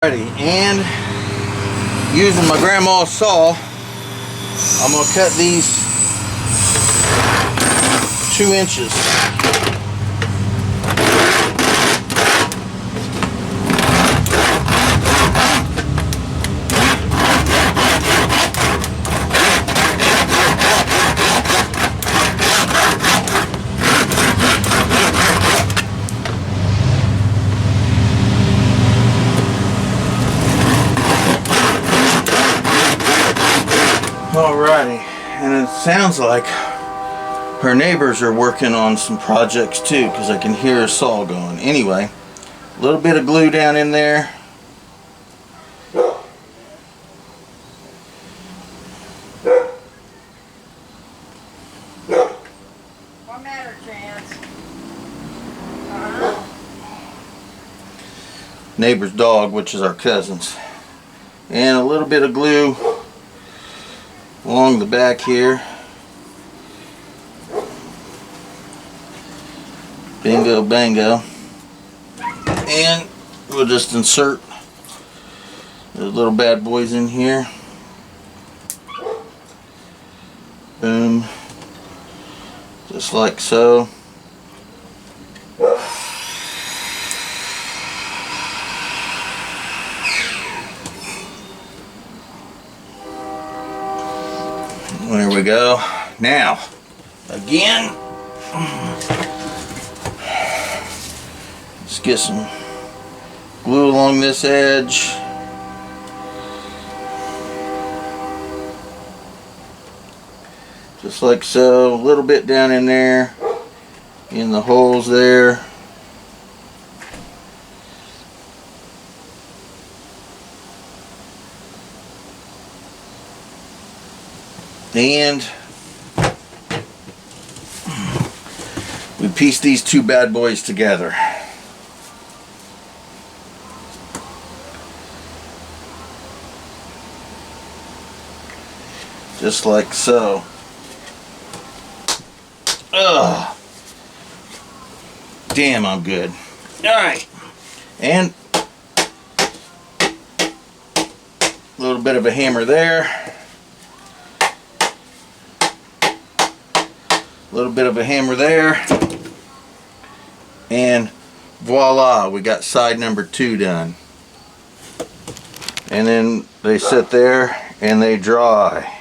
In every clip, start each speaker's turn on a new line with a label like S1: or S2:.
S1: Alrighty, and using my grandma's saw, I'm going to cut these 2 inches. Alrighty, and it sounds like her neighbors are working on some projects too, because I can hear a saw going. Anyway, a little bit of glue down in there.
S2: What matter, Chance?
S1: Neighbor's dog, which is our cousin's. And a little bit of glue along the back here. Bingo bango. And we'll just insert the little bad boys in here. Boom. Just like so. There we go. Now, again, let's get some glue along this edge. Just like so. A little bit down in there, in the holes there. And we piece these 2 bad boys together. Just like so. Ugh. Damn, I'm good. Alright. And a little bit of a hammer there. A little bit of a hammer there, and voila, we got side number 2 done. And then they sit there and they dry.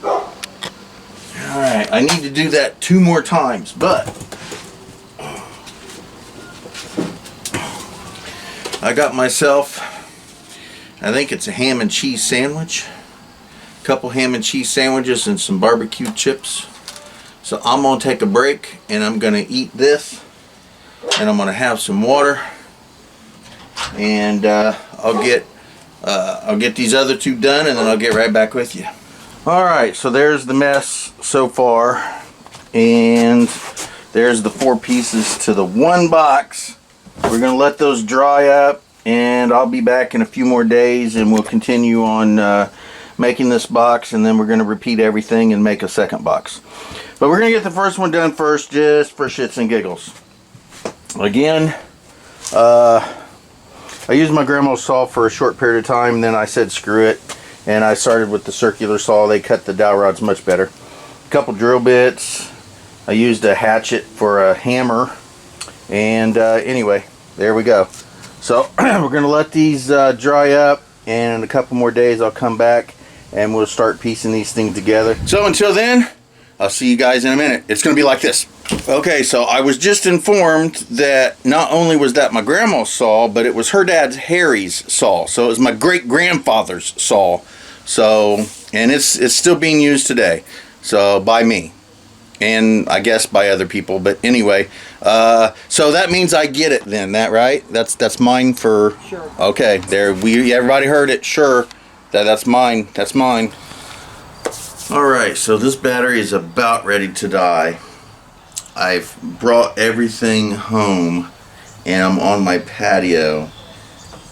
S1: Alright, I need to do that 2 more times, but I got myself, I think it's a ham and cheese sandwich, a couple ham and cheese sandwiches and some barbecue chips. So I'm going to take a break and I'm going to eat this, and I'm going to have some water, and I'll get these other 2 done, and then I'll get right back with you. Alright, so there's the mess so far, and there's the 4 pieces to the 1 box. We're going to let those dry up, and I'll be back in a few more days, and we'll continue on making this box, and then we're going to repeat everything and make a second box. But we're going to get the first one done first, just for shits and giggles. Again, I used my grandma's saw for a short period of time, and then I said screw it, and I started with the circular saw. They cut the dowel rods much better. A couple drill bits. I used a hatchet for a hammer, and anyway, there we go. So we're going to let these dry up, and in a couple more days I'll come back and we'll start piecing these things together. So until then, I'll see you guys in a minute. It's going to be like this. Okay, so I was just informed that not only was that my grandma's saw, but it was her dad's Harry's saw. So it was my great-grandfather's saw. So, and it's still being used today. So by me. And I guess by other people. But anyway, so that means I get it then, that right? That's mine for...
S2: Sure.
S1: Okay, there, everybody heard it. Sure. That's mine. That's mine. Alright, so this battery is about ready to die. I've brought everything home and I'm on my patio,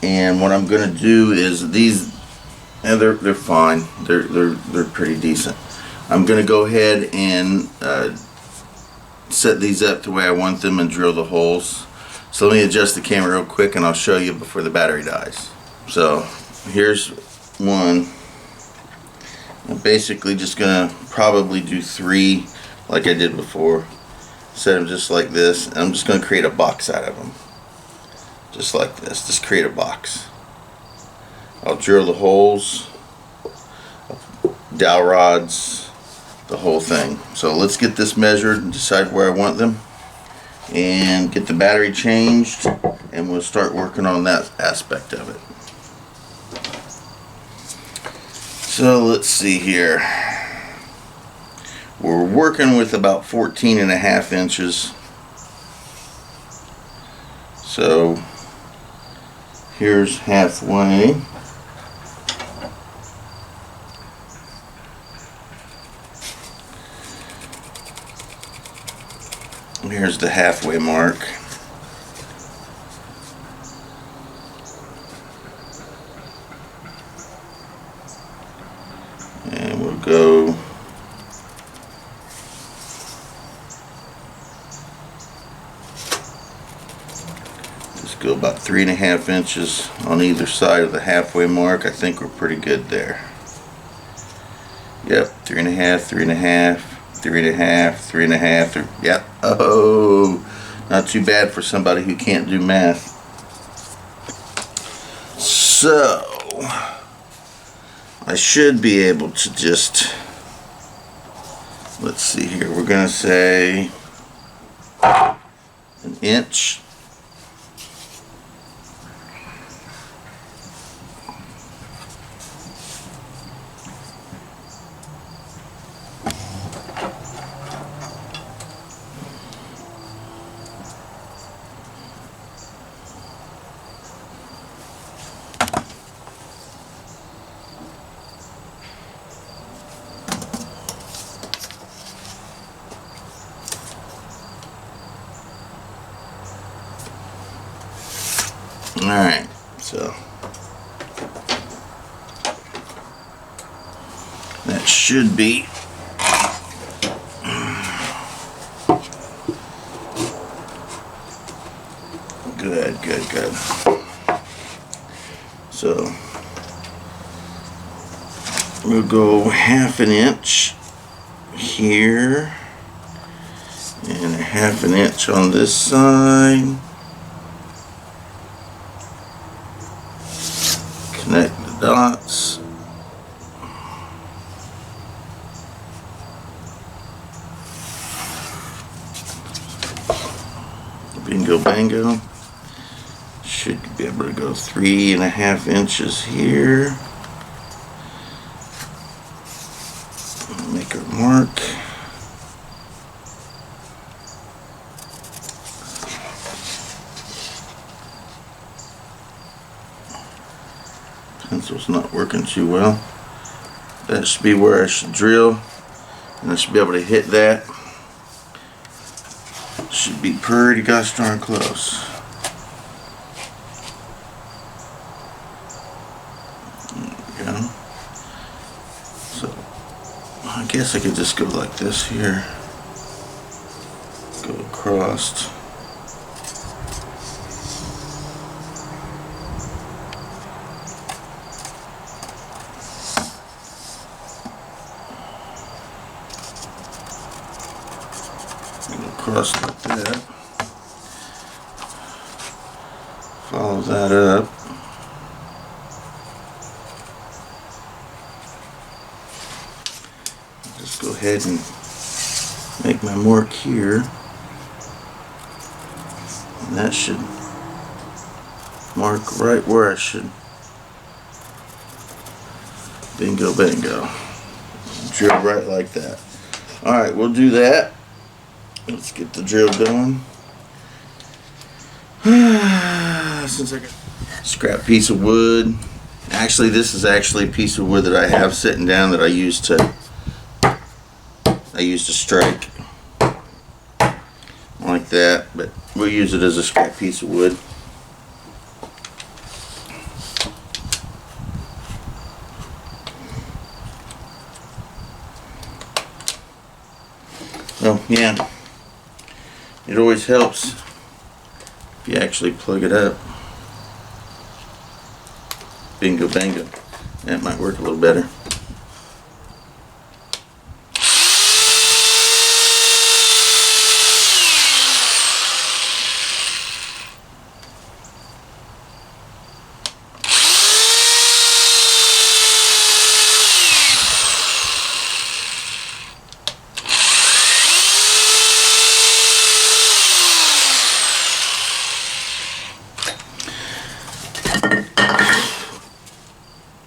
S1: and what I'm gonna do is these, and they're fine, they're pretty decent. I'm gonna go ahead and set these up the way I want them and drill the holes. So let me adjust the camera real quick and I'll show you before the battery dies. So here's one. I'm basically just gonna probably do 3 like I did before. Set them just like this, and I'm just gonna create a box out of them. Just like this, just create a box. I'll drill the holes, dowel rods, the whole thing. So let's get this measured and decide where I want them and get the battery changed, and we'll start working on that aspect of it. So let's see here. We're working with about 14.5 inches. So here's halfway. Here's the halfway mark. And we'll go go about 3.5 inches on either side of the halfway mark. I think we're pretty good there. Yep, 3.5, 3.5, 3.5, 3.5. Yep. Oh, not too bad for somebody who can't do math. So I should be able to just, let's see here. We're gonna say 1 inch. Alright, so that should be good, good, good. So we'll go 1/2 inch here and 1/2 inch on this side. Connect the dots. Bingo bango. Should be able to go 3.5 inches here. Make a mark. Pencil's not working too well. That should be where I should drill, and I should be able to hit that. Should be pretty gosh darn close. There we go. So I guess I could just go like this here. Go across. Across like that. Follow that up. Just go ahead and make my mark here. And that should mark right where I should. Bingo bango. Drill right like that. Alright, we'll do that. Let's get the drill going. Since I got a scrap piece of wood. Actually, this is actually a piece of wood that I have sitting down that I used to strike. Like that, but we'll use it as a scrap piece of wood. Well, yeah. It always helps if you actually plug it up. Bingo bango. That might work a little better.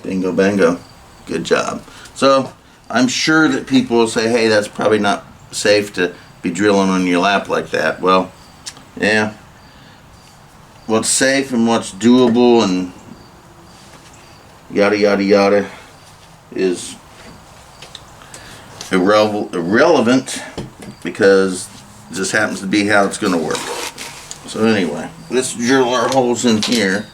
S1: Bingo bango. Good job. So I'm sure that people will say, hey, that's probably not safe to be drilling on your lap like that. Well, yeah. What's safe and what's doable and yada yada yada is irrelevant because it just happens to be how it's going to work. So anyway, let's drill our holes in here.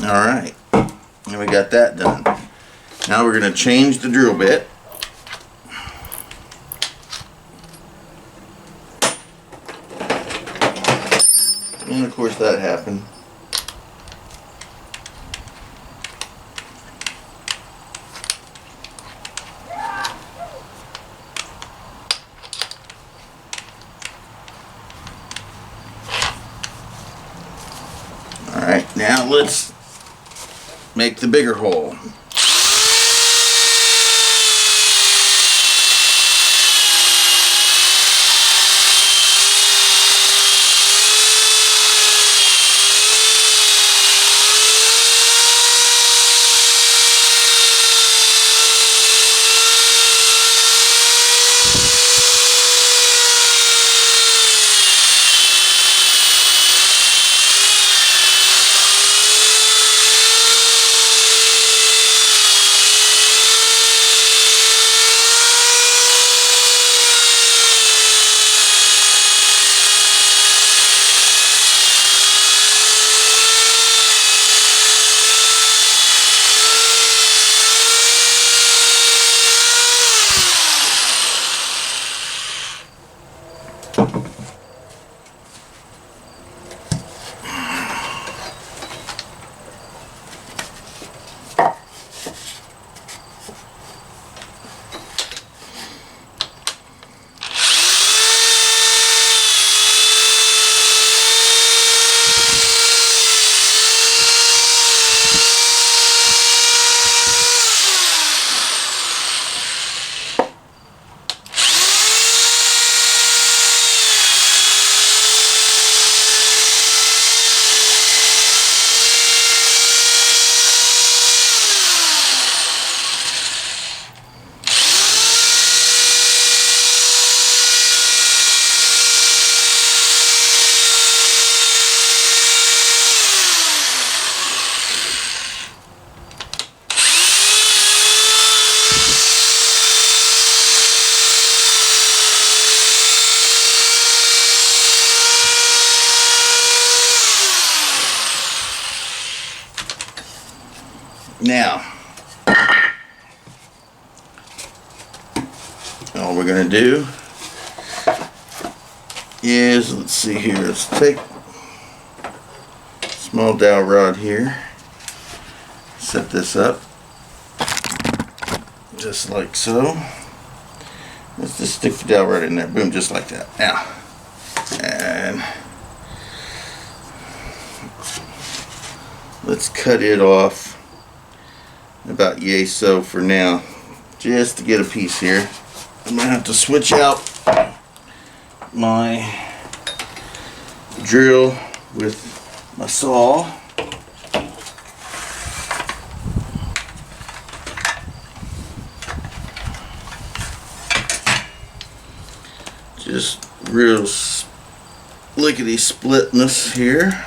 S1: Alright, and we got that done. Now we're going to change the drill bit. And of course that happened. Alright, now let's make the bigger hole. Now, all we're going to do is, let's see here, let's take a small dowel rod here, set this up just like so. Let's just stick the dowel rod in there, boom, just like that. Now, and let's cut it off about yay so for now, just to get a piece here. I'm gonna have to switch out my drill with my saw. Just real lickety splitness here.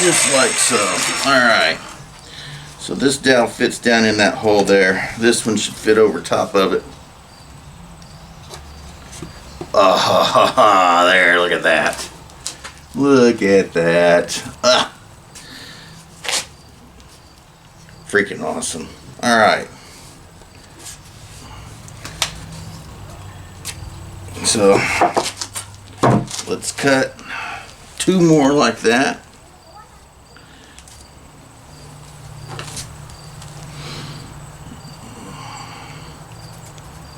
S1: Just like so. Alright. So this dowel fits down in that hole there. This one should fit over top of it. Oh, there, look at that. Look at that. Freaking awesome. Alright. So, let's cut 2 more like that.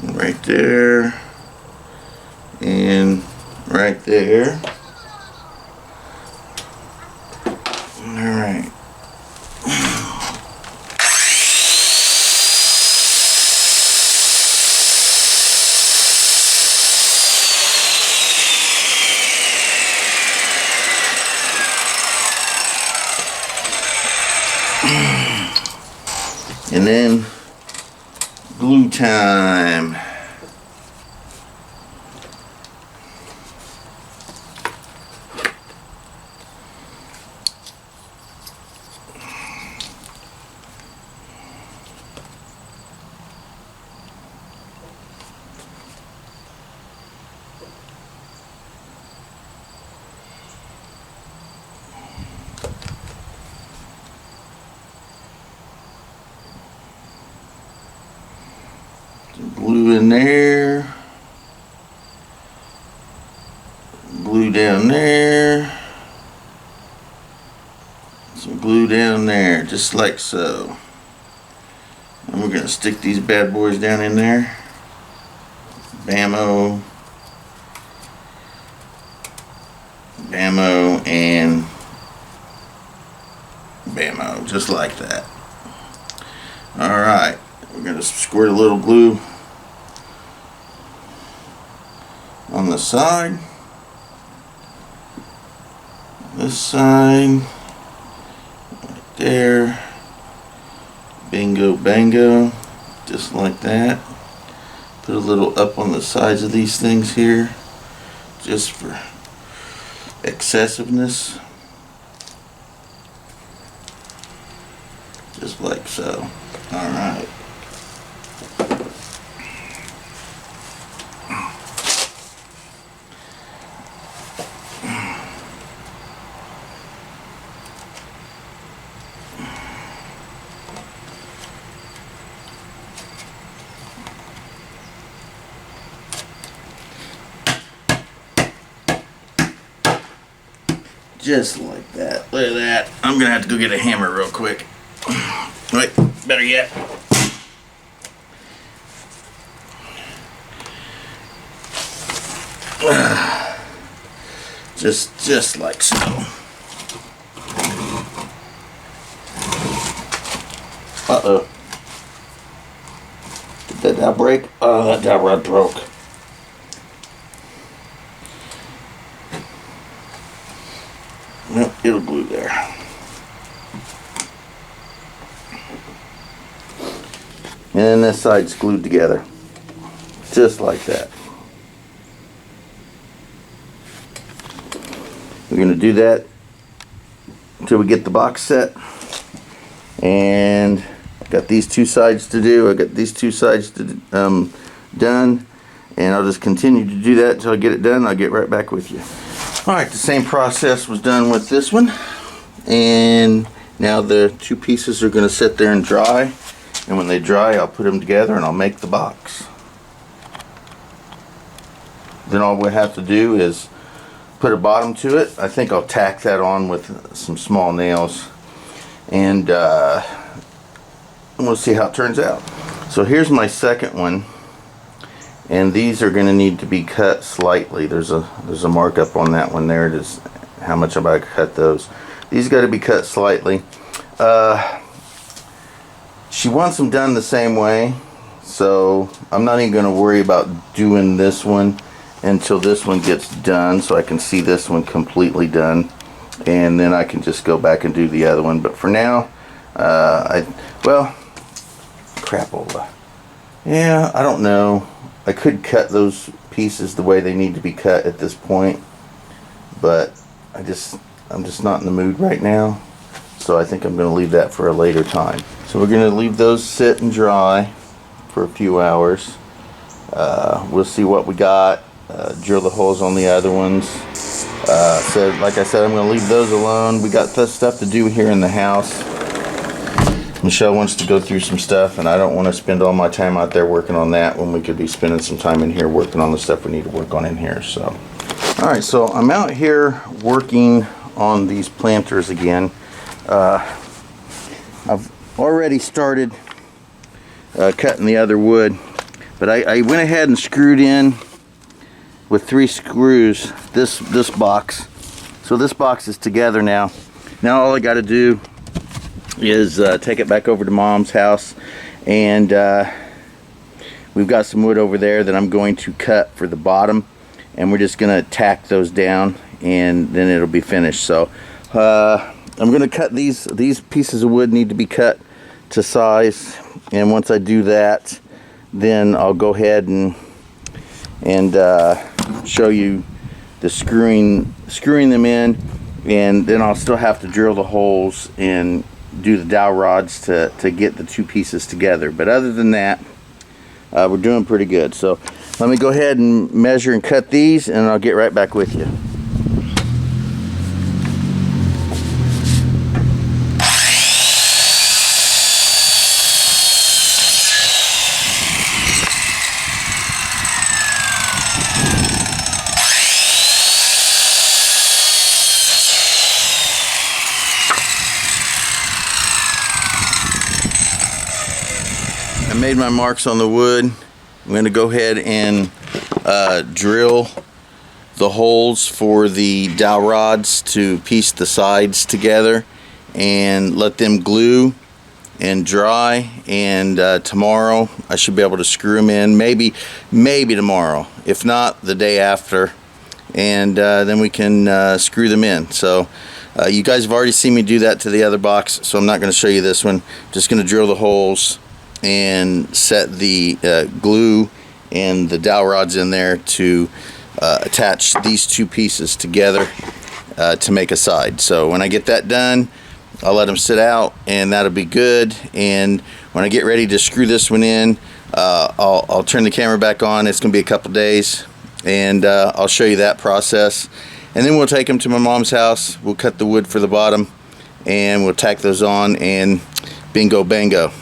S1: Right there. And right there. Alright. And then glue time. Glue in there, glue down there, some glue down there, just like so. And we're going to stick these bad boys down in there. Bammo, bammo, and bammo, just like that. Alright, we're going to squirt a little glue on the side, this side, right there, bingo bango, just like that. Put a little up on the sides of these things here, just for excessiveness, just like so. Alright. Just like that. Look at that. I'm gonna have to go get a hammer real quick. Wait, better yet. Just like so. Uh-oh. Did that dowel break? Oh, that dowel rod broke. Nope, it'll glue there. And then this side's glued together. Just like that. We're going to do that until we get the box set. And got these 2 sides to do. I got these 2 sides to done. And I'll just continue to do that until I get it done. I'll get right back with you. Alright, the same process was done with this one. And now the 2 pieces are going to sit there and dry. And when they dry, I'll put them together and I'll make the box. Then all we have to do is put a bottom to it. I think I'll tack that on with some small nails. And we'll see how it turns out. So here's my second one. And these are going to need to be cut slightly. There's a markup on that one there. It is how much I'm about to cut those. These got to be cut slightly. She wants them done the same way, so I'm not even going to worry about doing this one until this one gets done, so I can see this one completely done, and then I can just go back and do the other one. But for now, well, crapola. Yeah, I don't know. I could cut those pieces the way they need to be cut at this point, but I'm just not in the mood right now, so I think I'm going to leave that for a later time. So we're going to leave those sit and dry for a few hours. We'll see what we got. Drill the holes on the other ones. So like I said, I'm going to leave those alone. We got this stuff to do here in the house. Michelle wants to go through some stuff, and I don't want to spend all my time out there working on that when we could be spending some time in here working on the stuff we need to work on in here. So, alright, so I'm out here working on these planters again. I've already started cutting the other wood, but I went ahead and screwed in with 3 screws this box. So this box is together now. Now all I got to do is take it back over to Mom's house, and we've got some wood over there that I'm going to cut for the bottom, and we're just gonna tack those down, and then it'll be finished. So I'm gonna cut these pieces of wood need to be cut to size, and once I do that, then I'll go ahead and show you the screwing them in, and then I'll still have to drill the holes and do the dowel rods to get the 2 pieces together. But other than that, we're doing pretty good. So let me go ahead and measure and cut these, and I'll get right back with you. I made my marks on the wood. I'm going to go ahead and drill the holes for the dowel rods to piece the sides together and let them glue and dry, and tomorrow I should be able to screw them in, maybe tomorrow, if not the day after, and then we can screw them in. So you guys have already seen me do that to the other box, so I'm not going to show you this one. Just going to drill the holes and set the glue and the dowel rods in there to attach these 2 pieces together to make a side. So when I get that done, I'll let them sit out, and that'll be good. And when I get ready to screw this one in, I'll turn the camera back on. It's gonna be a couple days, and I'll show you that process, and then we'll take them to my mom's house. We'll cut the wood for the bottom, and we'll tack those on, and bingo bango.